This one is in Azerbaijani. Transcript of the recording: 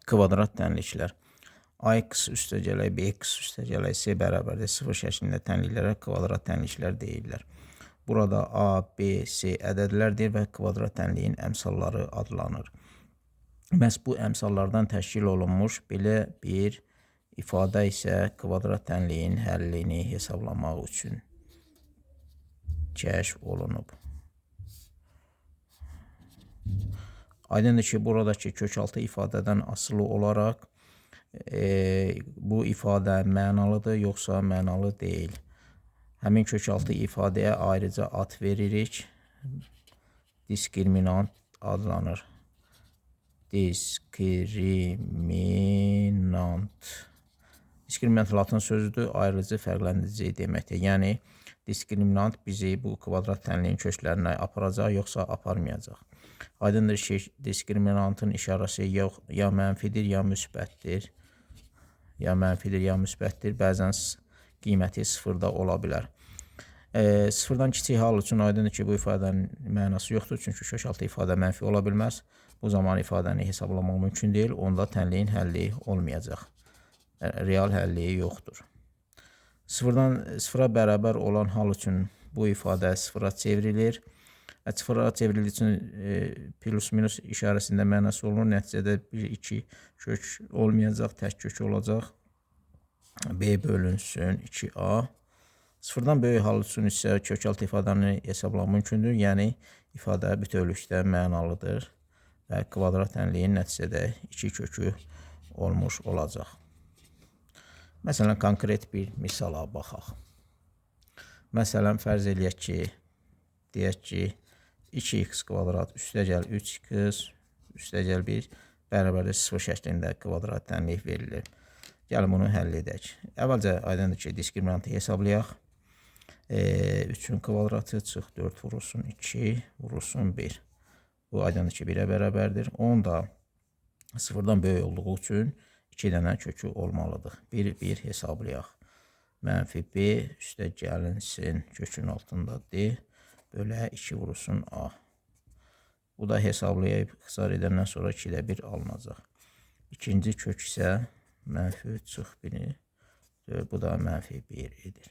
Kvadrat tənliklər. Ax üstəgələk bx üstəgələk c bərabərdir 0 şəklində tənliklərə kvadrat tənliklər deyirlər. Burada a, b, c ədədlərdir və kvadrat tənliyin əmsalları adlanır. Məhz bu əmsallardan təşkil olunmuş belə bir ifadə isə kvadrat tənliyin həllini hesablamaq üçün kəşf olunub. Aydındır ki, buradakı kökaltı ifadədən asılı olaraq bu ifadə mənalıdır, yoxsa mənalı deyil. Həmin kökaltı ifadəyə ayrıca ad veririk. Diskriminant adlanır. Diskriminant latın sözüdür, ayrıcı fərqləndirici deməkdir. Yəni, diskriminant bizi bu kvadrat tənliyin köklərinə aparacaq, yoxsa aparmayacaq. Aydındır ki, diskriminantın işarəsi ya mənfidir, ya müsbətdir. Bəzən qiyməti sıfırda ola bilər. Sıfırdan kiçik hal üçün aydındır ki, bu ifadənin mənası yoxdur. Çünki kökaltı ifadə mənfi ola bilməz. Bu zaman ifadəni hesablamaq mümkün deyil. Onda tənliyin həlli olmayacaq. Real həlli yoxdur. Sıfıra bərabər olan hal üçün bu ifadə sıfıra çevrilir. Sıfıra çevrildiyi üçün plus minus işarəsində mənası olunur. Nəticədə 1-2 kök olmayacaq, tək kök olacaq. B bölünsün 2A. Sıfırdan böyük hal üçün isə kökaltı ifadəni hesablamaq mümkündür. Yəni, ifadə bütövlükdə mənalıdır və kvadrat tənliyin nəticədə 2 kökü olmuş olacaq. Məsələn, konkret bir misala baxaq. Məsələn, fərz eləyək ki, deyək ki, 2x kvadrat üstəgəl 3x üstəgəl 1 bərabərdir 0 şəklində kvadrat tənlik verilir. Gəlin bunu həll edək. Əvvəlcə aydındır ki, diskriminantı hesablayaq. 3-ün kvadratı çıx 4 vurulsun 2 vurulsun 1. Bu aydındır ki, 1-ə bərabərdir. 10 da 0-dan böyük olduğu üçün 2 dənə kökü olmalıdır. 1 hesablayaq. Mənfi b üstə gəlinsin kökün altında d bölə 2 vurulsun a. Bu da hesablayıb ixtisar edəndən sonra 2-də 1 alınacaq. İkinci kök isə mənfi çıx 1-i, bu da mənfi 1 edir.